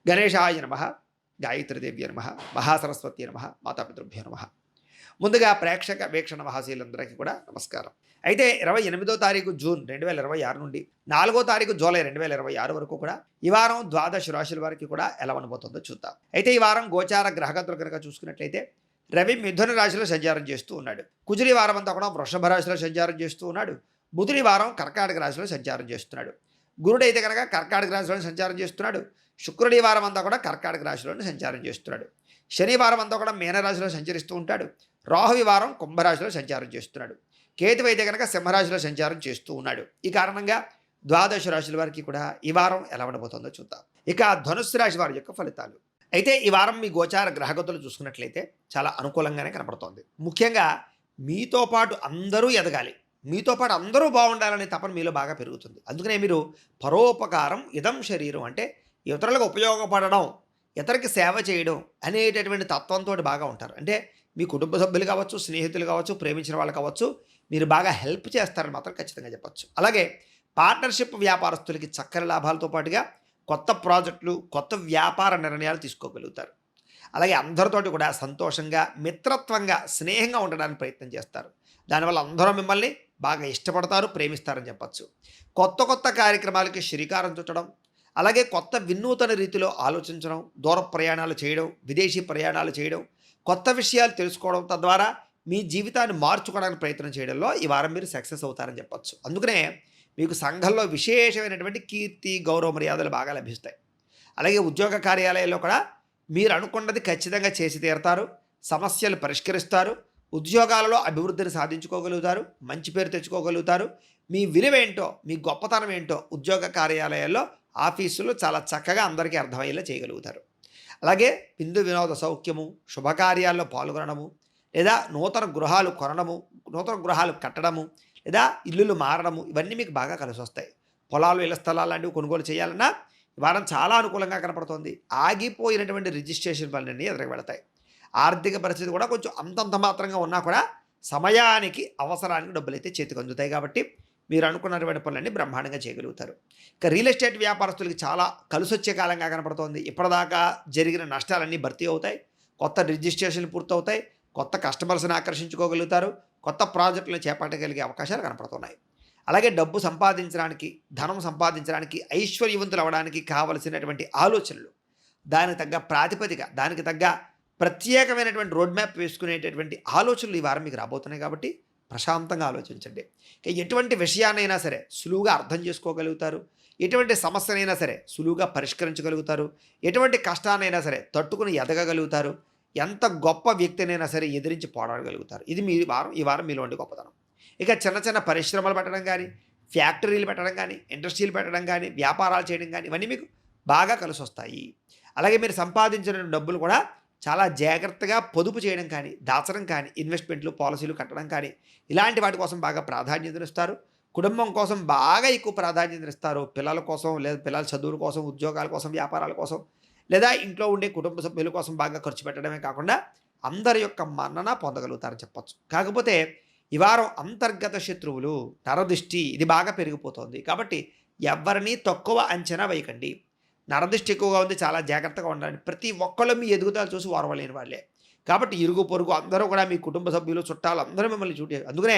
గణేశాయ నమః, గాయత్రీదేవ్య నమః, మహాసరస్వతి నమః, మాతాపితృభ్యో నమః. ముందుగా ప్రేక్షక వీక్షణ మహాశీలందరికీ కూడా నమస్కారం. అయితే 28వ తారీఖు జూన్ 2026 నుండి 4వ తారీఖు జూలై 2026 వరకు కూడా ఈ వారం ద్వాదశ రాశుల వారికి కూడా ఎలా ఉండబోతుందో చూద్దాం. అయితే ఈ వారం గోచార గ్రహగతులు కనుక చూసుకున్నట్లయితే రవి మిథున రాశిలో సంచారం చేస్తూ ఉన్నాడు. కుజుడి వారం అంతా కూడా వృషభ రాశిలో సంచారం చేస్తూ ఉన్నాడు. బుధుడి వారం కర్కాటక రాశిలో సంచారం చేస్తున్నాడు. గురుడు అయితే కనుక కర్కాటక రాశిలో సంచారం చేస్తున్నాడు. శుక్రుడి వారం అంతా కూడా కర్కాటక రాశిలోనే సంచారం చేస్తున్నాడు. శనివారం అంతా కూడా మీనరాశిలో సంచరిస్తూ ఉంటాడు. రాహువి వారం కుంభరాశిలో సంచారం చేస్తున్నాడు. కేతువు అయితే కనుక సింహరాశిలో సంచారం చేస్తూ ఉన్నాడు. ఈ కారణంగా ద్వాదశ రాశుల వారికి కూడా ఈ వారం ఎలా ఉండబోతుందో చూద్దాం. ఇక ధనుస్సు రాశి వారి యొక్క ఫలితాలు. అయితే ఈ వారం మీ గోచార గ్రహగతులు చూసుకున్నట్లయితే చాలా అనుకూలంగానే కనపడుతోంది. ముఖ్యంగా మీతో పాటు అందరూ ఎదగాలి, మీతో పాటు అందరూ బాగుండాలనే తపన మీలో బాగా పెరుగుతుంది. అందుకనే మీరు పరోపకారం ఇదం శరీరం, అంటే ఇతరులకు ఉపయోగపడడం, ఇతరులకి సేవ చేయడం అనేటటువంటి తత్వంతో బాగా ఉంటారు. అంటే మీ కుటుంబ సభ్యులు కావచ్చు, స్నేహితులు కావచ్చు, ప్రేమించిన వాళ్ళు కావచ్చు, మీరు బాగా హెల్ప్ చేస్తారని మాత్రం ఖచ్చితంగా చెప్పచ్చు. అలాగే పార్ట్నర్షిప్ వ్యాపారస్తులకి చక్కని లాభాలతో పాటుగా కొత్త ప్రాజెక్టులు, కొత్త వ్యాపార నిర్ణయాలు తీసుకోగలుగుతారు. అలాగే అందరితోటి కూడా సంతోషంగా, మిత్రత్వంగా, స్నేహంగా ఉండడానికి ప్రయత్నం చేస్తారు. దానివల్ల అందరూ మిమ్మల్ని బాగా ఇష్టపడతారు, ప్రేమిస్తారని చెప్పచ్చు. కొత్త కొత్త కార్యక్రమాలకి శ్రీకారం చుట్టడం, అలాగే కొత్త వినూతన రీతిలో ఆలోచించడం, దూర ప్రయాణాలు చేయడం, విదేశీ ప్రయాణాలు చేయడం, కొత్త విషయాలు తెలుసుకోవడం, తద్వారా మీ జీవితాన్ని మార్చుకోవడానికి ప్రయత్నం చేయడంలో ఈ వారం మీరు సక్సెస్ అవుతారని చెప్పచ్చు. అందుకనే మీకు సంఘంలో విశేషమైనటువంటి కీర్తి, గౌరవ మర్యాదలు బాగా లభిస్తాయి. అలాగే ఉద్యోగ కార్యాలయాల్లో కూడా మీరు అనుకున్నది ఖచ్చితంగా చేసి తీరుతారు, సమస్యలు పరిష్కరిస్తారు, ఉద్యోగాలలో అభివృద్ధిని సాధించుకోగలుగుతారు, మంచి పేరు తెచ్చుకోగలుగుతారు. మీ విలువేంటో, మీ గొప్పతనం ఏంటో ఉద్యోగ కార్యాలయాల్లో, ఆఫీసులో చాలా చక్కగా అందరికీ అర్థమయ్యేలా చేయగలుగుతారు. అలాగే విందు వినోద సౌఖ్యము, శుభకార్యాల్లో పాల్గొనడము, లేదా నూతన గృహాలు కొనడము, నూతన గృహాలు కట్టడము, లేదా ఇల్లులు మారడము, ఇవన్నీ మీకు బాగా కలిసి వస్తాయి. పొలాలు, ఇళ్ల స్థలాలు లాంటివి కొనుగోలు చేయాలన్నా ఈ వారం చాలా అనుకూలంగా కనపడుతుంది. ఆగిపోయినటువంటి రిజిస్ట్రేషన్ పనులన్నీ ఎదురు పెడతాయి. ఆర్థిక పరిస్థితి కూడా కొంచెం అంతంత మాత్రంగా ఉన్నా కూడా సమయానికి, అవసరానికి డబ్బులు అయితే చేతికి అందుతాయి. కాబట్టి మీరు అనుకున్నటువంటి పనులన్నీ బ్రహ్మాండంగా చేయగలుగుతారు. ఇక రియల్ ఎస్టేట్ వ్యాపారస్తులకి చాలా కలిసొచ్చే కాలంగా కనపడుతోంది. ఇప్పటిదాకా జరిగిన నష్టాలన్నీ భర్తీ అవుతాయి, కొత్త రిజిస్ట్రేషన్లు పూర్తవుతాయి, కొత్త కస్టమర్స్ని ఆకర్షించుకోగలుగుతారు, కొత్త ప్రాజెక్టులను చేపట్టగలిగే అవకాశాలు కనపడుతున్నాయి. అలాగే డబ్బు సంపాదించడానికి, ధనం సంపాదించడానికి, ఐశ్వర్యవంతులు అవ్వడానికి కావలసినటువంటి ఆలోచనలు, దానికి తగ్గ ప్రాతిపదిక, దానికి తగ్గ ప్రత్యేకమైనటువంటి రోడ్ మ్యాప్ వేసుకునేటటువంటి ఆలోచనలు ఈ వారం మీకు రాబోతున్నాయి. కాబట్టి ప్రశాంతంగా ఆలోచించండి. ఎటువంటి విషయాన్నైనా సరే సులువుగా అర్థం చేసుకోగలుగుతారు, ఎటువంటి సమస్యనైనా సరే సులువుగా పరిష్కరించగలుగుతారు, ఎటువంటి కష్టాన్నైనా సరే తట్టుకుని ఎదగగలుగుతారు, ఎంత గొప్ప వ్యక్తినైనా సరే ఎదిరించి పోరాడగలుగుతారు. ఇది ఈ వారం మీలో ఉండే గొప్పతనం. ఇక చిన్న చిన్న పరిశ్రమలు పెట్టడం కానీ, ఫ్యాక్టరీలు పెట్టడం కానీ, ఇండస్ట్రీలు పెట్టడం కానీ, వ్యాపారాలు చేయడం కానీ, ఇవన్నీ మీకు బాగా కలిసి వస్తాయి. అలాగే మీరు సంపాదించిన డబ్బులు కూడా చాలా జాగ్రత్తగా పొదుపు చేయడం కానీ, దాచడం కానీ, ఇన్వెస్ట్మెంట్లు, పాలసీలు కట్టడం కానీ, ఇలాంటి వాటి కోసం బాగా ప్రాధాన్యతనిస్తారు. కుటుంబం కోసం బాగా ఎక్కువ ప్రాధాన్యతనిస్తారు. పిల్లల కోసం, లేదా పిల్లల చదువుల కోసం, ఉద్యోగాల కోసం, వ్యాపారాల కోసం, లేదా ఇంట్లో ఉండే కుటుంబ సభ్యుల కోసం బాగా ఖర్చు పెట్టడమే కాకుండా అందరి యొక్క మన్నన పొందగలుగుతారని చెప్పచ్చు. కాకపోతే ఈ వారం అంతర్గత శత్రువులు, నరదృష్టి ఇది బాగా పెరిగిపోతుంది. కాబట్టి ఎవరిని తక్కువ అంచనా వేయకండి. నరదృష్టి ఎక్కువగా ఉంది, చాలా జాగ్రత్తగా ఉండండి. ప్రతి ఒక్కళ్ళు మీ ఎదుగుదల చూసి ఓర్వలేని వాళ్ళే. కాబట్టి ఇరుగు పొరుగు అందరూ కూడా, మీ కుటుంబ సభ్యులు, చుట్టాలు అందరూ మిమ్మల్ని చూడే. అందుకనే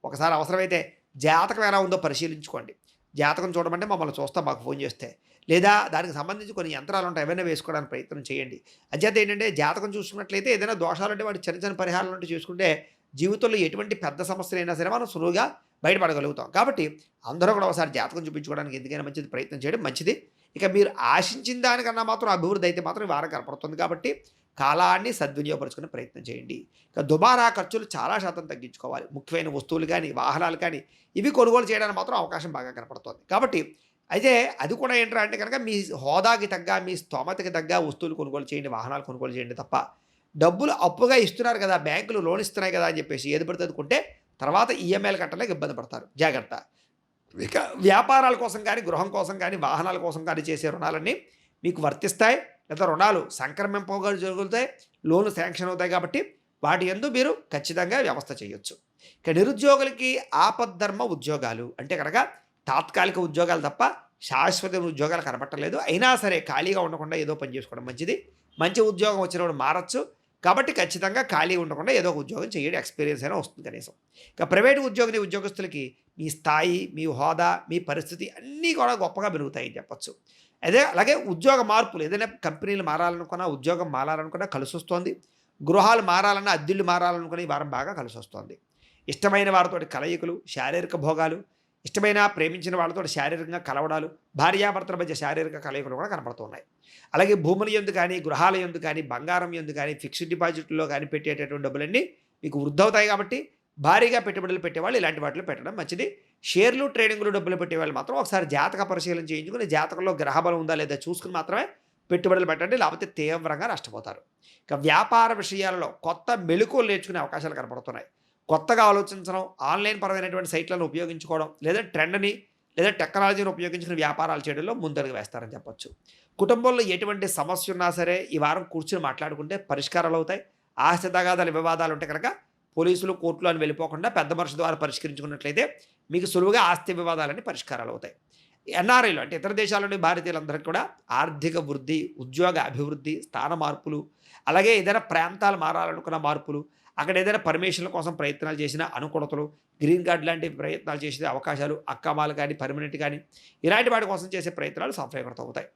ఒకసారి అవసరమైతే జాతకం ఎలా ఉందో పరిశీలించుకోండి. జాతకం చూడమంటే మమ్మల్ని చూస్తా, మాకు ఫోన్ చేస్తే, లేదా దానికి సంబంధించి కొన్ని యంత్రాలు ఉంటాయి, ఏమైనా వేసుకోవడానికి ప్రయత్నం చేయండి. అధ్యత ఏంటంటే జాతకం చూసుకున్నట్లయితే ఏదైనా దోషాలు అంటే వాటి చిన్న చిన్న పరిహారాలు అంటే చేసుకుంటే జీవితంలో ఎటువంటి పెద్ద సమస్యలైనా సరే మనం సులువుగా బయటపడగలుగుతాం. కాబట్టి అందరూ కూడా ఒకసారి జాతకం చూపించుకోవడానికి ఎందుకైనా మంచిది ప్రయత్నం చేయడం మంచిది. ఇక మీరు ఆశించిన దానికన్నా మాత్రం అభివృద్ధి అయితే మాత్రం ఈ వారం కనపడుతుంది. కాబట్టి కాలాన్ని సద్వినియోగపరుచుకునే ప్రయత్నం చేయండి. ఇక దుబారా ఖర్చులు చాలా శాతం తగ్గించుకోవాలి. ముఖ్యమైన వస్తువులు కానీ, వాహనాలు కానీ ఇవి కొనుగోలు చేయడానికి మాత్రం అవకాశం బాగా కనపడుతుంది. కాబట్టి అయితే అది కూడా ఏంటంటే అంటే కనుక మీ హోదాకి తగ్గ, మీ స్తోమతకి తగ్గ వస్తువులు కొనుగోలు చేయండి, వాహనాలు కొనుగోలు చేయండి తప్ప డబ్బులు అప్పుగా ఇస్తున్నారు కదా, బ్యాంకులు లోన్ ఇస్తున్నాయి కదా అని చెప్పేసి ఏది పడితే అనుకుంటే తర్వాత ఈఎంఐలు కట్టలేక ఇబ్బంది పడతారు. జాగ్రత్త. ఇక వ్యాపారాల కోసం కానీ, గృహం కోసం కానీ, వాహనాల కోసం కానీ చేసే రుణాలన్నీ మీకు వర్తిస్తాయి, లేదా రుణాలు సంక్రమింపగలుగుతాయి, లోన్లు శాంక్షన్ అవుతాయి. కాబట్టి వాటి యందు మీరు ఖచ్చితంగా వ్యవస్థ చేయొచ్చు. ఇక నిరుద్యోగులకి ఆపద్ధర్మ ఉద్యోగాలు అంటే కనుక తాత్కాలిక ఉద్యోగాలు తప్ప శాశ్వత ఉద్యోగాలు కనపట్టలేదు. అయినా సరే ఖాళీగా ఉండకుండా ఏదో పని చేసుకోవడం మంచిది. మంచి ఉద్యోగం వచ్చినప్పుడు మారచ్చు. కాబట్టి ఖచ్చితంగా ఖాళీ ఉండకుండా ఏదో ఒక ఉద్యోగం చేయండి. ఎక్స్‌పీరియన్స్ అయినా వస్తుంది కనీసం. ఇక ప్రైవేట్ ఉద్యోగస్తులకి మీ స్థాయి, మీ హోదా, మీ పరిస్థితి అన్నీ కూడా గొప్పగా పెరుగుతాయని చెప్పొచ్చు. అలాగే ఉద్యోగ మార్పులు ఏదైనా కంపెనీలు మారాలనుకున్నా, ఉద్యోగం మారాలనుకున్నా కలిసొస్తోంది. గృహాలు మారాలన్నా, అద్దిల్లు మారాలనుకున్న ఈ వారం బాగా కలిసొస్తోంది. ఇష్టమైన వారితోటి కలయికలు, శారీరక భోగాలు, ఇష్టమైన ప్రేమించిన వాళ్ళతోటి శారీరకంగా కలవడాలు, భార్యాభర్తల మధ్య శారీరక కలయికలు కూడా కనపడుతున్నాయి. అలాగే భూముల యందు కానీ, గృహాల యందు కానీ, బంగారం యందు కానీ, ఫిక్స్డ్ డిపాజిట్‌లో కానీ పెట్టేటటువంటి డబ్బులన్నీ మీకు వృద్ధవుతాయి కాబట్టి భారీగా పెట్టుబడులు పెట్టేవాళ్ళు ఇలాంటి వాటిలో పెట్టడం మంచిది. షేర్లు, ట్రేడింగ్‌లో డబ్బులు పెట్టేవాళ్ళు మాత్రం ఒకసారి జాతక పరిశీలన చేయించుకొని, జాతకంలో గ్రహబలం ఉందా లేదా చూసుకొని మాత్రమే పెట్టుబడులు పెట్టండి. లేకపోతే తీవ్రంగా నష్టపోతారు. ఇక వ్యాపార విషయాలలో కొత్త మెళకువలు నేర్చుకునే అవకాశాలు కనపడుతున్నాయి. కొత్తగా ఆలోచించడం, ఆన్‌లైన్ పరమైనటువంటి సైట్లను ఉపయోగించుకోవడం, లేదా ట్రెండ్‌ని లేదా టెక్నాలజీని ఉపయోగించుకుని వ్యాపారాలు చేయడంలో ముందడుగు వేస్తారని చెప్పొచ్చు. కుటుంబంలో ఎటువంటి సమస్య ఉన్నా సరే ఈ వారం కూర్చొని మాట్లాడుకుంటే పరిష్కారాలు అవుతాయి. ఆస్తి తగాదాలు, వివాదాలు ఉంటే కనుక పోలీసులు, కోర్టులు అని వెళ్ళిపోకుండా పెద్ద మనుషుల ద్వారా పరిష్కరించుకున్నట్లయితే మీకు సులువుగా ఆస్తి వివాదాలన్నీ పరిష్కారాలు అవుతాయి. ఎన్ఆర్ఐలు అంటే ఇతర దేశాల్లోని భారతీయులందరికీ కూడా ఆర్థిక వృద్ధి, ఉద్యోగ అభివృద్ధి, స్థాన మార్పులు, అలాగే ఏదైనా ప్రాంతాలు మారాలనుకున్న మార్పులు, అక్కడ ఏదైనా పర్మిషన్ల కోసం ప్రయత్నాలు చేసిన అనుకూలతలు, గ్రీన్ కార్డ్ లాంటి ప్రయత్నాలు చేసే అవకాశాలు, అక్రమాలు కానీ, పర్మనెంట్ కానీ ఇలాంటి వాటి కోసం చేసే ప్రయత్నాలు సఫలీకృతం అవుతాయి.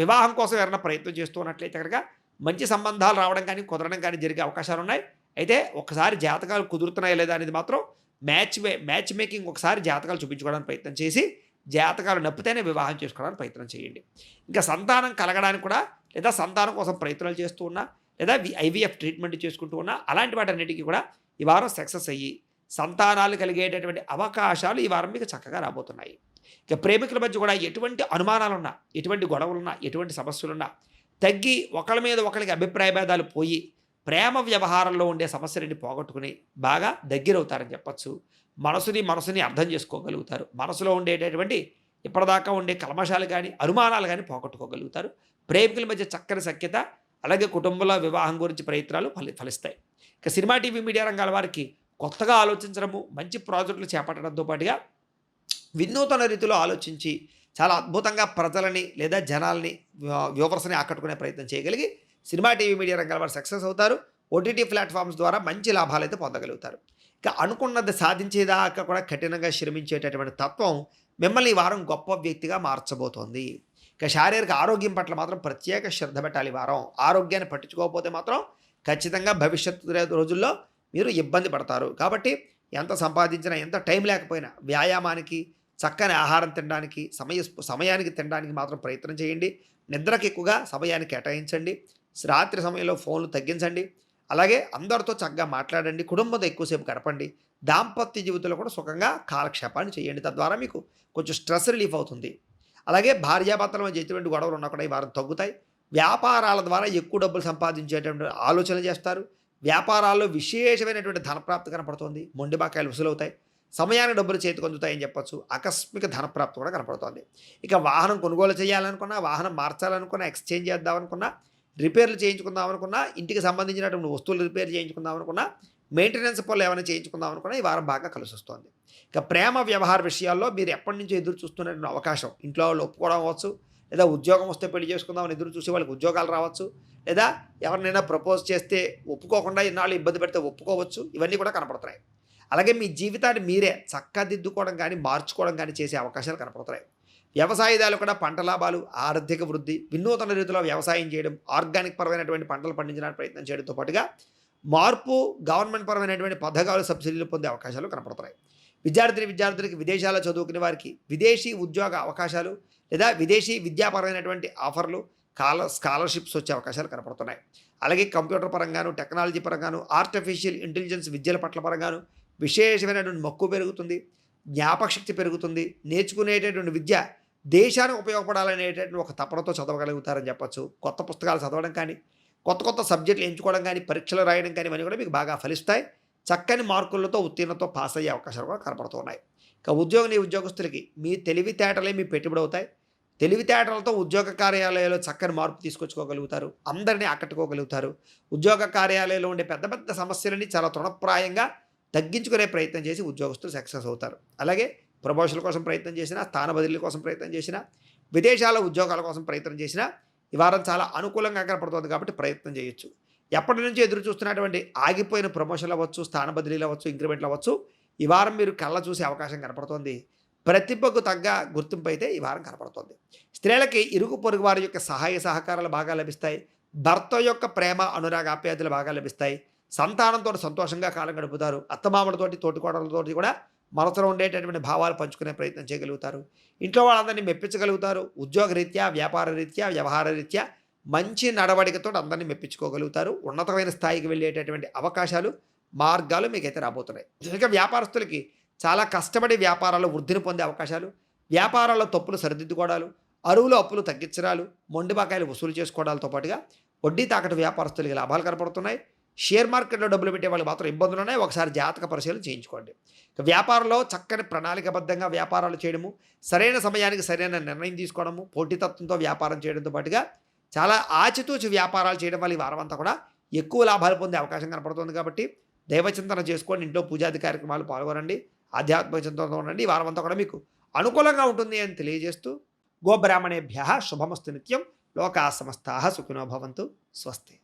వివాహం కోసం ఎవరైనా ప్రయత్నం చేస్తూ ఉన్నట్లయితే కనుక మంచి సంబంధాలు రావడం కానీ, కుదరడం కానీ జరిగే అవకాశాలు ఉన్నాయి. అయితే ఒకసారి జాతకాలు కుదురుతున్నాయా లేదా అనేది మాత్రం మ్యాచ్ మేకింగ్ ఒకసారి జాతకాలు చూపించుకోవడానికి ప్రయత్నం చేసి, జాతకాలు నప్పితేనే వివాహం చేసుకోవడానికి ప్రయత్నం చేయండి. ఇంకా సంతానం కలగడానికి కూడా లేదా సంతానం కోసం ప్రయత్నాలు చేస్తూ ఉన్నా, లేదా ఐవీఎఫ్ ట్రీట్మెంట్ చేసుకుంటూ ఉన్నా, అలాంటి వాటన్నిటికీ కూడా ఈ వారం సక్సెస్ అయ్యి సంతానాలు కలిగేటటువంటి అవకాశాలు ఈ వారం మీకు చక్కగా రాబోతున్నాయి. ఇక ప్రేమికుల మధ్య కూడా ఎటువంటి అనుమానాలున్నా, ఎటువంటి గొడవలున్నా, ఎటువంటి సమస్యలున్నా తగ్గి ఒకళ్ళ మీద ఒకరికి అభిప్రాయ భేదాలు పోయి ప్రేమ వ్యవహారంలో ఉండే సమస్యలని పోగొట్టుకుని బాగా దగ్గరవుతారని చెప్పచ్చు. మనసుని అర్థం చేసుకోగలుగుతారు. మనసులో ఉండేటటువంటి ఇప్పటిదాకా ఉండే కల్మషాలు కానీ, అనుమానాలు కానీ పోగొట్టుకోగలుగుతారు. ప్రేమికుల మధ్య చక్కని సఖ్యత, అలాగే కుటుంబంలో వివాహం గురించి ప్రయత్నాలు ఫలిస్తాయి. ఇక సినిమా, టీవీ, మీడియా రంగాల వారికి కొత్తగా ఆలోచించడము, మంచి ప్రాజెక్టులు చేపట్టడంతో పాటుగా వినూతన రీతిలో ఆలోచించి చాలా అద్భుతంగా ప్రజలని లేదా జనాల్ని, వ్యూవర్స్ని ఆకట్టుకునే ప్రయత్నం చేయగలిగి సినిమా, టీవీ, మీడియా రంగాల వారు సక్సెస్ అవుతారు. ఓటీటీ ప్లాట్ఫామ్స్ ద్వారా మంచి లాభాలు అయితే పొందగలుగుతారు. ఇక అనుకున్నది సాధించేదాకా కూడా కఠినంగా శ్రమించేటటువంటి తత్వం మిమ్మల్ని ఈ వారం గొప్ప వ్యక్తిగా మార్చబోతోంది. ఇక శారీరక ఆరోగ్యం పట్ల మాత్రం ప్రత్యేక శ్రద్ధ పెట్టాలి. ఈ వారం ఆరోగ్యాన్ని పట్టించుకోకపోతే మాత్రం ఖచ్చితంగా భవిష్యత్తు రోజుల్లో మీరు ఇబ్బంది పడతారు. కాబట్టి ఎంత సంపాదించినా, ఎంత టైం లేకపోయినా వ్యాయామానికి, చక్కని ఆహారం తినడానికి, సమయానికి తినడానికి మాత్రం ప్రయత్నం చేయండి. నిద్రకు ఎక్కువగా సమయాన్ని కేటాయించండి. రాత్రి సమయంలో ఫోన్లు తగ్గించండి. అలాగే అందరితో చక్కగా మాట్లాడండి. కుటుంబంతో ఎక్కువసేపు గడపండి. దాంపత్య జీవితంలో కూడా సుఖంగా కాలక్షేపాన్ని చేయండి. తద్వారా మీకు కొంచెం స్ట్రెస్ రిలీఫ్ అవుతుంది. అలాగే భార్యాభర్తల మధ్య ఎటువంటి గొడవలు ఉన్నా కూడా ఈ వారం తగ్గుతాయి. వ్యాపారాల ద్వారా ఎక్కువ డబ్బులు సంపాదించేటువంటి ఆలోచనలు చేస్తారు. వ్యాపారాల్లో విశేషమైనటువంటి ధనప్రాప్తి కనపడుతుంది. మొండి బాకాయలు వసూలవుతాయి. సమయానికి డబ్బులు చేతికి అందుతాయని చెప్పొచ్చు. ఆకస్మిక ధనప్రాప్తి కూడా కనపడుతోంది. ఇక వాహనం కొనుగోలు చేయాలనుకున్నా, వాహనం మార్చాలనుకున్నా, ఎక్స్చేంజ్ చేద్దామనుకున్నా, రిపేర్లు చేయించుకుందాం అనుకున్నా, ఇంటికి సంబంధించినటువంటి వస్తువులు రిపేర్ చేయించుకుందాం అనుకున్నా, మెయింటెనెన్స్ పనులు ఏమైనా చేయించుకుందాం అనుకున్నా ఈ వారం బాగా కలిసి వస్తుంది. ఇక ప్రేమ వ్యవహార విషయాల్లో మీరు ఎప్పటి నుంచో ఎదురు చూస్తున్నటువంటి అవకాశం, ఇంట్లో వాళ్ళు ఒప్పుకోవడం అవ్వచ్చు, లేదా ఉద్యోగం వస్తే పెళ్లి చేసుకుందామని ఎదురు చూసే వాళ్ళకి ఉద్యోగాలు రావచ్చు, లేదా ఎవరినైనా ప్రపోజ్ చేస్తే ఒప్పుకోకుండా ఇన్నాళ్ళు ఇబ్బంది పెడితే ఒప్పుకోవచ్చు. ఇవన్నీ కూడా కనపడుతున్నాయి. అలాగే మీ జీవితాన్ని మీరే చక్కదిద్దుకోవడం కానీ, మార్చుకోవడం కానీ చేసే అవకాశాలు కనపడుతున్నాయి. వ్యవసాయదారులు కూడా పంట లాభాలు, ఆర్థిక వృద్ధి, వినూతన రీతిలో వ్యవసాయం చేయడం, ఆర్గానిక్ పరమైనటువంటి పంటలు పండించడానికి ప్రయత్నం చేయడంతో పాటుగా మార్పు, గవర్నమెంట్ పరమైనటువంటి పథకాలు, సబ్సిడీలు పొందే అవకాశాలు కనపడుతున్నాయి. విద్యార్థులకి విదేశాల్లో చదువుకునే వారికి విదేశీ ఉద్యోగ అవకాశాలు లేదా విదేశీ విద్యాపరమైనటువంటి ఆఫర్లు, స్కాలర్షిప్స్ వచ్చే అవకాశాలు కనపడుతున్నాయి. అలాగే కంప్యూటర్ పరంగాను, టెక్నాలజీ పరంగాను, ఆర్టిఫిషియల్ ఇంటెలిజెన్స్ విద్యల పట్ల పరంగాను విశేషమైనటువంటి మక్కువ పెరుగుతుంది. జ్ఞాపకశక్తి పెరుగుతుంది. నేర్చుకునేటటువంటి విద్య దేశానికి ఉపయోగపడాలనేటటువంటి ఒక తపనతో చదవగలుగుతారని చెప్పచ్చు. కొత్త పుస్తకాలు చదవడం కానీ, కొత్త సబ్జెక్టులు ఎంచుకోవడం కానీ, పరీక్షలు రాయడం కానీ ఇవన్నీ కూడా మీకు బాగా ఫలిస్తాయి. చక్కని మార్కులతో ఉత్తీర్ణతో పాస్ అయ్యే అవకాశాలు కూడా కనపడుతున్నాయి. ఇక ఉద్యోగస్తులకి మీ తెలివితేటలే మీ పెట్టుబడి అవుతాయి. తెలివితేటలతో ఉద్యోగ కార్యాలయాల్లో చక్కని మార్పు తీసుకొచ్చుకోగలుగుతారు. అందరినీ ఆకట్టుకోగలుగుతారు. ఉద్యోగ కార్యాలయంలో ఉండే పెద్ద సమస్యలని చాలా తృణప్రాయంగా తగ్గించుకునే ప్రయత్నం చేసి ఉద్యోగస్తులు సక్సెస్ అవుతారు. అలాగే ప్రమోషన్ల కోసం ప్రయత్నం చేసినా, స్థాన బదిలీల కోసం ప్రయత్నం చేసినా, విదేశాల ఉద్యోగాల కోసం ప్రయత్నం చేసినా ఈ వారం చాలా అనుకూలంగా కనపడుతుంది కాబట్టి ప్రయత్నం చేయొచ్చు. ఎప్పటి నుంచి ఎదురు చూస్తున్నటువంటి ఆగిపోయిన ప్రమోషన్లు అవ్వచ్చు, స్థాన బదిలీలు అవ్వచ్చు, ఇంక్రిమెంట్లు అవ్వచ్చు, ఈ వారం మీరు కళ్ళ చూసే అవకాశం కనపడుతోంది. ప్రతిభకు తగ్గ గుర్తింపు అయితే ఈ వారం కనపడుతోంది. స్త్రీలకి ఇరుగు పొరుగు వారి యొక్క సహాయ సహకారాలు బాగా లభిస్తాయి. భర్త యొక్క ప్రేమ అనురాగ ఆప్యాయతలు బాగా లభిస్తాయి. సంతానంతో సంతోషంగా కాలం గడుపుతారు. అత్తమామలతోటి, తోటికోడలతోటి కూడా మనసులో ఉండేటటువంటి భావాలు పంచుకునే ప్రయత్నం చేయగలుగుతారు. ఇంట్లో వాళ్ళందరినీ మెప్పించగలుగుతారు. ఉద్యోగరీత్యా, వ్యాపార రీత్యా, వ్యవహార రీత్యా మంచి నడవడికతో అందరినీ మెప్పించుకోగలుగుతారు. ఉన్నతమైన స్థాయికి వెళ్ళేటటువంటి అవకాశాలు, మార్గాలు మీకైతే రాబోతున్నాయి. ఇక వ్యాపారస్తులకి చాలా కష్టపడి వ్యాపారాల్లో వృద్ధిని పొందే అవకాశాలు, వ్యాపారాల్లో తప్పులు సరిదిద్దుకోవడాలు, అరువులు అప్పులు తగ్గించడాలు, మొండి బకాయిలు వసూలు చేసుకోవడాలతో పాటుగా వడ్డీ తాకట్టు వ్యాపారస్తులకి లాభాలు కనపడుతున్నాయి. షేర్ మార్కెట్లో డబ్బులు పెట్టే వాళ్ళు మాత్రం ఇబ్బందులు ఉన్నాయి. ఒకసారి జాతక పరిశీలన చేయించుకోండి. ఇక వ్యాపారంలో చక్కని ప్రణాళికబద్ధంగా వ్యాపారాలు చేయడము, సరైన సమయానికి సరైన నిర్ణయం తీసుకోవడము, పోటీతత్వంతో వ్యాపారం చేయడంతో పాటుగా చాలా ఆచితూచి వ్యాపారాలు చేయడం వల్ల ఈ వారం అంతా కూడా ఎక్కువ లాభాలు పొందే అవకాశం కనపడుతుంది. కాబట్టి దైవచింతన చేసుకోండి. ఇంట్లో పూజాది కార్యక్రమాలు పాల్గొనండి. ఆధ్యాత్మిక చింతనతో ఉండండి. ఈ వారం అంతా కూడా మీకు అనుకూలంగా ఉంటుంది అని తెలియజేస్తూ, గోబ్రాహ్మణేభ్యః శుభమస్తు నిత్యం. లోకా సమస్తాః సుఖినో భవంతు. స్వస్తి.